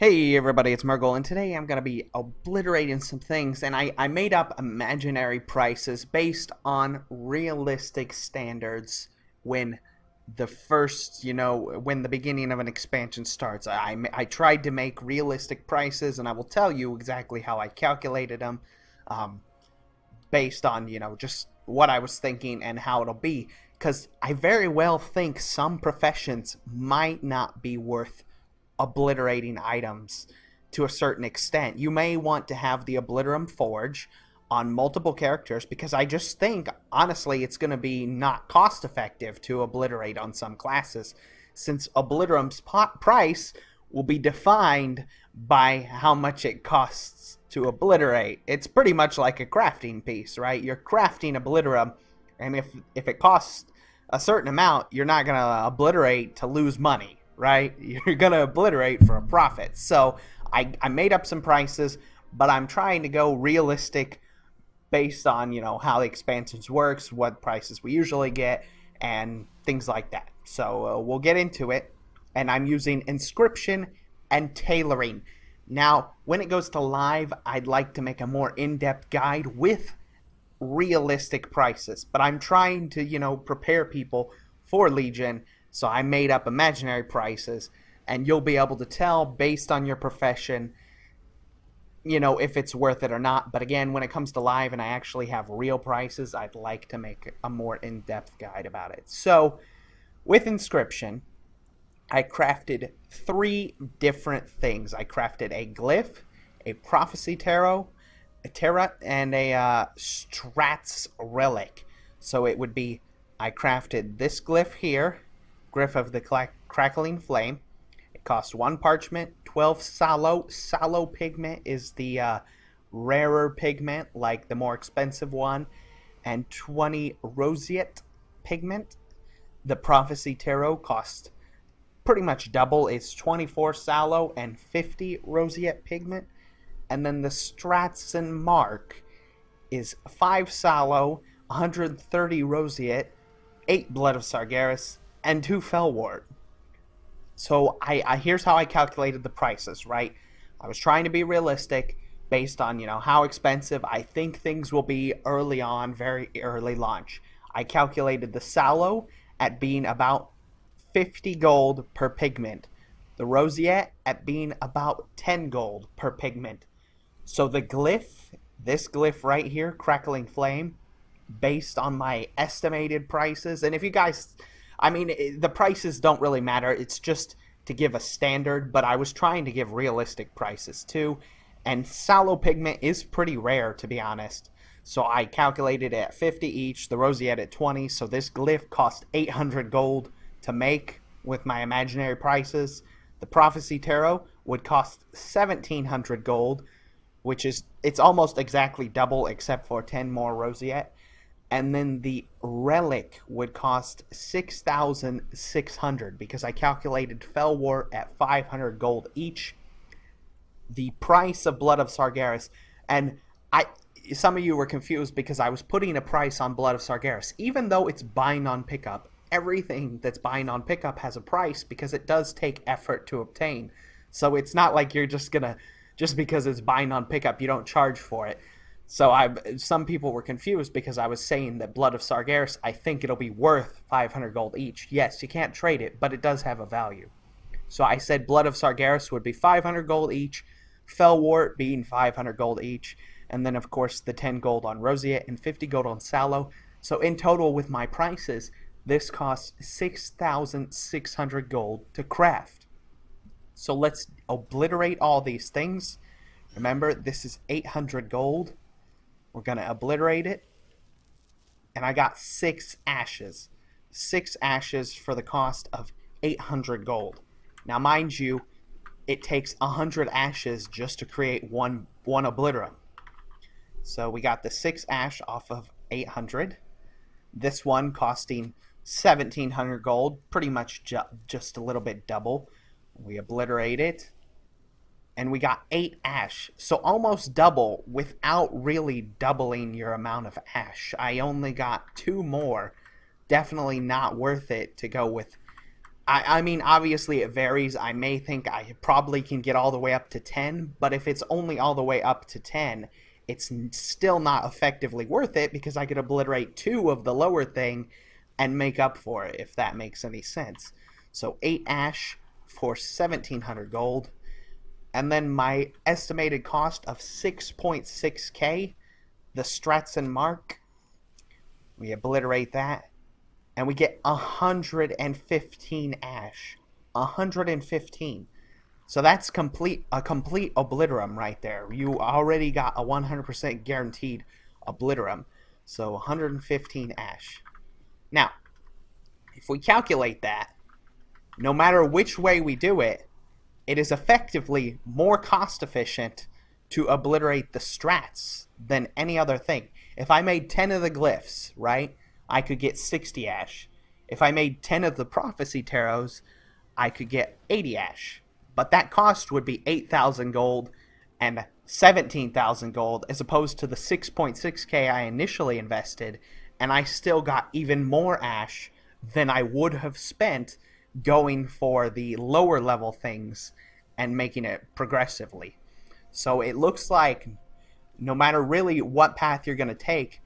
Hey everybody, it's Murgle, and today I'm going to be obliterating some things, and I made up imaginary prices based on realistic standards when when the beginning of an expansion starts. I tried to make realistic prices, and I will tell you exactly how I calculated them um, based on, just what I was thinking and how it'll be, because I very well think some professions might not be worth obliterating items to a certain extent. You may want to have the Obliterum Forge on multiple characters because I just think, honestly, it's going to be not cost effective to obliterate on some classes since Obliterum's price will be defined by how much it costs to obliterate. It's pretty much like a crafting piece, right? You're crafting Obliterum, and if it costs a certain amount, you're not going to obliterate to lose money, right? You're going to obliterate for a profit. So I made up some prices, but I'm trying to go realistic based on, how the expansions works, what prices we usually get, and things like that. So we'll get into it. And I'm using inscription and tailoring. Now, when it goes to live, I'd like to make a more in-depth guide with realistic prices, but I'm trying to, prepare people for Legion, so I made up imaginary prices, and you'll be able to tell based on your profession, if it's worth it or not. But again, when it comes to live and I actually have real prices, I'd like to make a more in-depth guide about it. So, with inscription, I crafted 3 different things. I crafted a glyph, a prophecy tarot, a tarot, and a strats relic. So it would be, I crafted this glyph here, glyph of the crackling flame. It costs 1 parchment, 12 sallow. Sallow pigment is the rarer pigment, like the more expensive one, and 20 roseate pigment. The prophecy tarot costs pretty much double. It's 24 sallow and 50 roseate pigment. And then the Stratson mark is 5 sallow, 130 roseate, 8 blood of Sargeras, and 2 fellwort. So here's how I calculated the prices, right? I was trying to be realistic based on, how expensive I think things will be early on, very early launch. I calculated the sallow at being about 50 gold per pigment. The roseate at being about 10 gold per pigment. So the glyph, this glyph right here, Crackling Flame, based on my estimated prices, and if you guys, the prices don't really matter, it's just to give a standard, but I was trying to give realistic prices too, and sallow pigment is pretty rare, to be honest. So I calculated it at 50 each, the roseate at 20, so this glyph cost 800 gold to make with my imaginary prices. The Prophecy Tarot would cost 1700 gold, which is, it's almost exactly double except for 10 more roseate. And then the relic would cost 6,600 because I calculated fellwort at 500 gold each. The price of Blood of Sargeras, and some of you were confused because I was putting a price on Blood of Sargeras, even though it's buying on pickup. Everything that's buying on pickup has a price because it does take effort to obtain. So it's not like you're just gonna, just because it's buying on pickup, you don't charge for it. So some people were confused because I was saying that Blood of Sargeras, I think it'll be worth 500 gold each. Yes, you can't trade it, but it does have a value. So I said Blood of Sargeras would be 500 gold each, fellwort being 500 gold each, and then of course the 10 gold on roseate and 50 gold on sallow. So in total with my prices, this costs 6,600 gold to craft. So let's obliterate all these things. Remember, this is 800 gold. We're going to obliterate it. And I got 6 ashes. 6 ashes for the cost of 800 gold. Now, mind you, it takes 100 ashes just to create one Obliterum. So we got the 6 ash off of 800. This one costing 1,700 gold, pretty much just a little bit double. We obliterate it, and we got 8 ash, so almost double without really doubling your amount of ash. I only got 2 more. Definitely not worth it to go with I mean, obviously it varies. I may think I probably can get all the way up to 10, but if it's only all the way up to 10, it's still not effectively worth it because I could obliterate 2 of the lower thing and make up for it, if that makes any sense. So 8 ash for 1700 gold, and then my estimated cost of 6.6k, the Stratson Mark, we obliterate that, and we get 115 ash. 115. So that's a complete Obliterum right there. You already got a 100% guaranteed Obliterum. So 115 ash. Now, if we calculate that, no matter which way we do it, it is effectively more cost efficient to obliterate the strats than any other thing. If I made 10 of the glyphs, right, I could get 60 ash. If I made 10 of the prophecy tarots, I could get 80 ash. But that cost would be 8,000 gold and 17,000 gold as opposed to the 6.6k I initially invested, and I still got even more ash than I would have spent going for the lower level things and making it progressively. So it looks like no matter really what path you're going to take,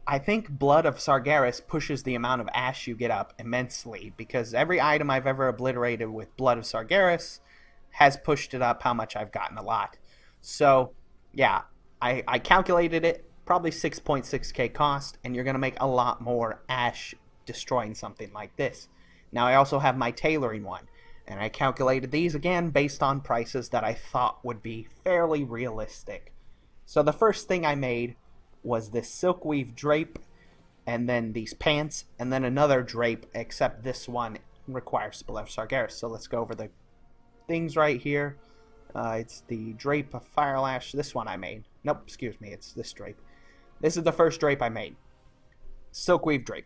I think Blood of Sargeras pushes the amount of ash you get up immensely, because every item I've ever obliterated with Blood of Sargeras has pushed it up how much I've gotten a lot. So, yeah, I calculated it, probably 6.6k cost, and you're going to make a lot more ash destroying something like this. Now, I also have my tailoring one, and I calculated these again based on prices that I thought would be fairly realistic. So the first thing I made was this silkweave drape, and then these pants, and then another drape, except this one requires Blood of Sargeras. So let's go over the things right here. It's the drape of Firelash. This one I made. Nope, excuse me, it's this drape. This is the first drape I made. Silkweave drape.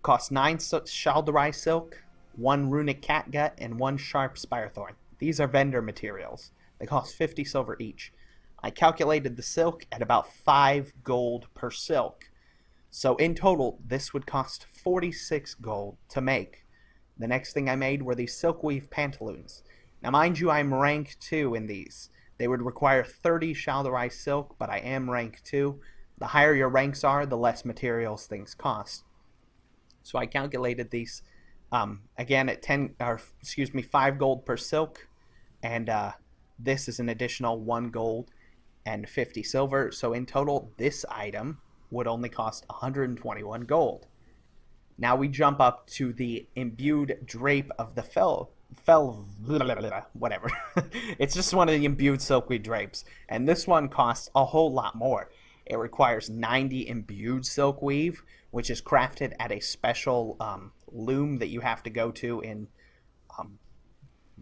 Costs 9 Shalderai silk, 1 runic catgut, and 1 sharp spirethorn. These are vendor materials. They cost 50 silver each. I calculated the silk at about 5 gold per silk. So in total, this would cost 46 gold to make. The next thing I made were these silkweave pantaloons. Now mind you, I'm rank 2 in these. They would require 30 Shalderai silk, but I am rank 2. The higher your ranks are, the less materials things cost. So I calculated these again at 5 gold per silk, and this is an additional 1 gold and 50 silver. So in total, this item would only cost 121 gold. Now we jump up to the imbued drape of the whatever. It's just one of the imbued silkweed drapes, and this one costs a whole lot more. It requires 90 imbued silkweave, which is crafted at a special loom that you have to go to in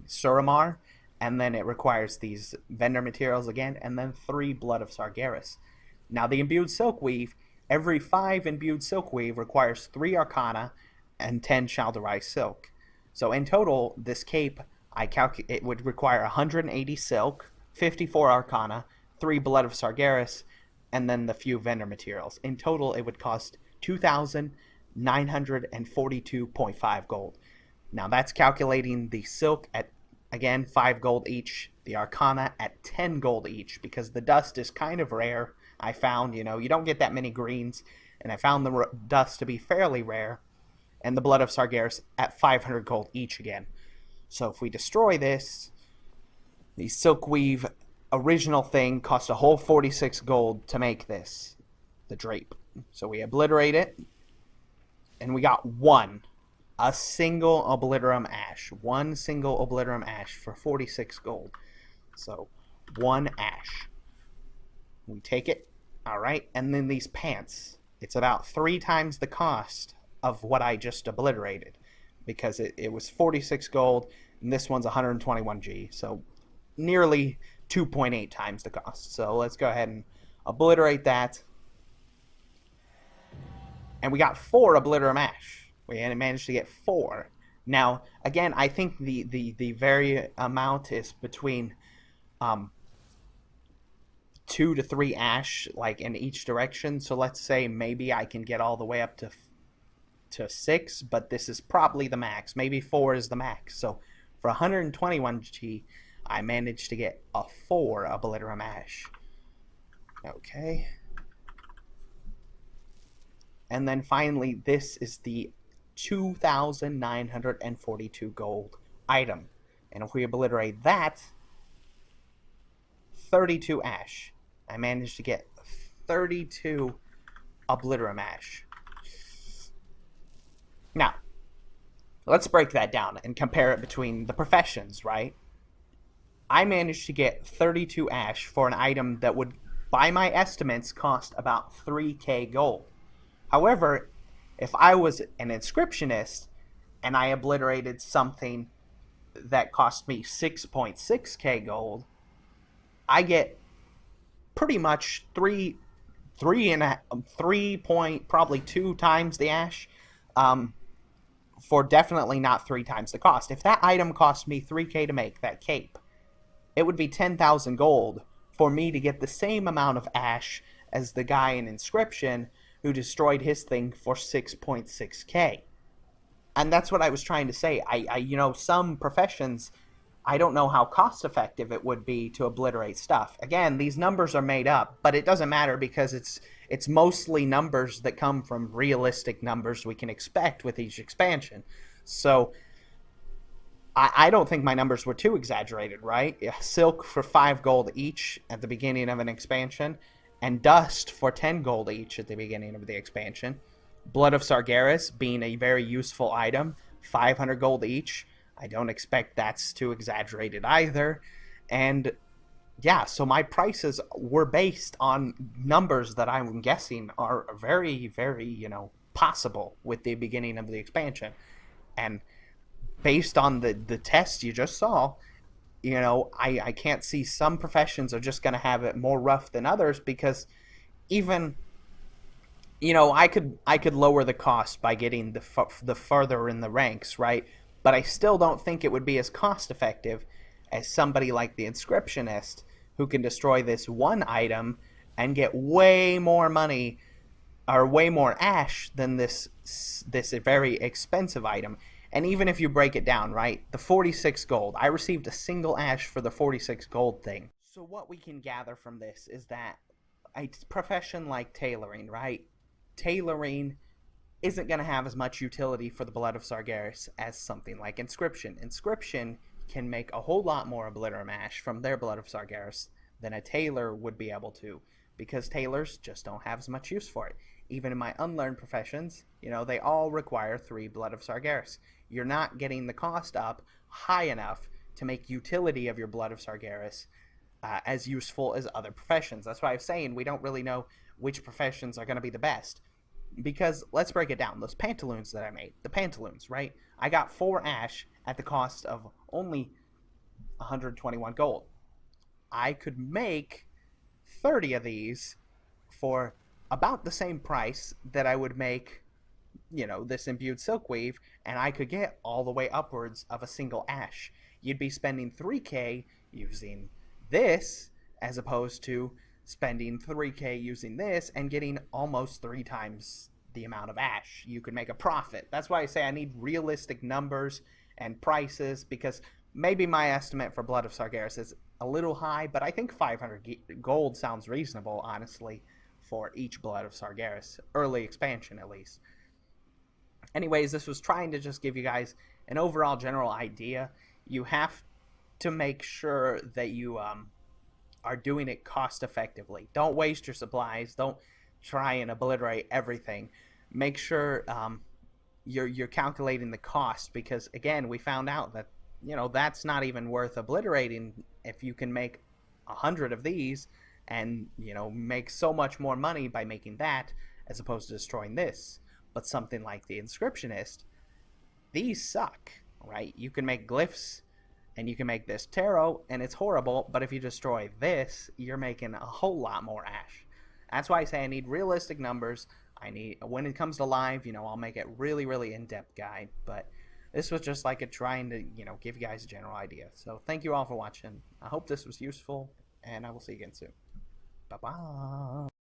Suramar, and then it requires these vendor materials again, and then 3 Blood of Sargeras. Now the imbued silkweave, every 5 imbued silkweave requires 3 Arcana and 10 Shalderai silk. So in total, this cape, it would require 180 silk, 54 Arcana, 3 Blood of Sargeras, and then the few vendor materials. In total, it would cost 2,942.5 gold. Now that's calculating the silk at, again, 5 gold each, the Arcana at 10 gold each, because the dust is kind of rare. I found, you don't get that many greens, and I found the dust to be fairly rare, and the Blood of Sargeras at 500 gold each again. So if we destroy this, the silkweave original thing cost a whole 46 gold to make this, the drape. So we obliterate it, and we got a single Obliterum ash. 1 single Obliterum ash for 46 gold. So 1 ash. We take it, alright, and then these pants. It's about 3 times the cost of what I just obliterated, because it was 46 gold, and this one's 121G, so nearly 2.8 times the cost. So let's go ahead and obliterate that. And we got 4 Obliterum ash. We managed to get 4. Now, again, I think the very amount is between 2 to 3 ash, like in each direction. So let's say maybe I can get all the way up to to 6, but this is probably the max. Maybe 4 is the max. So for 121G, I managed to get a 4 Obliterum Ash. Okay. And then finally, this is the 2,942 gold item. And if we obliterate that, 32 Ash. I managed to get 32 Obliterum Ash. Now, let's break that down and compare it between the professions, right? I managed to get 32 Ash for an item that would, by my estimates, cost about 3k gold. However, if I was an inscriptionist and I obliterated something that cost me 6.6k gold, I get pretty much three point probably 2 times the ash, for definitely not 3 times the cost. If that item cost me 3k to make, that cape, it would be 10,000 gold for me to get the same amount of ash as the guy in Inscription who destroyed his thing for 6.6k. And that's what I was trying to say. Some professions, I don't know how cost effective it would be to obliterate stuff. Again, these numbers are made up, but it doesn't matter because it's mostly numbers that come from realistic numbers we can expect with each expansion. So I don't think my numbers were too exaggerated, right? Silk for 5 gold each at the beginning of an expansion, and Dust for 10 gold each at the beginning of the expansion. Blood of Sargeras being a very useful item, 500 gold each. I don't expect that's too exaggerated either. And yeah, so my prices were based on numbers that I'm guessing are very, very, possible with the beginning of the expansion. And based on the test you just saw, I can't see some professions are just going to have it more rough than others, because even, I could lower the cost by getting the further in the ranks, right? But I still don't think it would be as cost effective as somebody like the Inscriptionist, who can destroy this one item and get way more money or way more ash than this very expensive item. And even if you break it down, right, the 46 gold, I received a single ash for the 46 gold thing. So what we can gather from this is that a profession like tailoring, right, tailoring isn't going to have as much utility for the Blood of Sargeras as something like Inscription. Inscription can make a whole lot more Obliterum Ash from their Blood of Sargeras than a tailor would be able to, because tailors just don't have as much use for it. Even in my unlearned professions, they all require 3 Blood of Sargeras. You're not getting the cost up high enough to make utility of your Blood of Sargeras as useful as other professions. That's why I'm saying we don't really know which professions are going to be the best. Because let's break it down. Those pantaloons that I made, the pantaloons, right? I got 4 ash at the cost of only 121 gold. I could make 30 of these for about the same price that I would make, this imbued silk weave, and I could get all the way upwards of a single ash. You'd be spending 3k using this as opposed to spending 3k using this and getting almost 3 times the amount of ash. You could make a profit. That's why I say I need realistic numbers and prices, because maybe my estimate for Blood of Sargeras is a little high, but I think 500 gold sounds reasonable, honestly, for each Blood of Sargeras, early expansion at least. Anyways, this was trying to just give you guys an overall general idea. You have to make sure that you are doing it cost effectively. Don't waste your supplies. Don't try and obliterate everything. Make sure you're calculating the cost, because again, we found out that that's not even worth obliterating if you can make 100 of these and make so much more money by making that as opposed to destroying this. But something like the Inscriptionist, these suck, right? You can make glyphs and you can make this tarot and it's horrible, but if you destroy this, you're making a whole lot more ash. That's why I say I need realistic numbers. When it comes to live, I'll make it really, really in-depth guide, but this was just like trying to, give you guys a general idea. So thank you all for watching. I hope this was useful, and I will see you again soon. Bye-bye.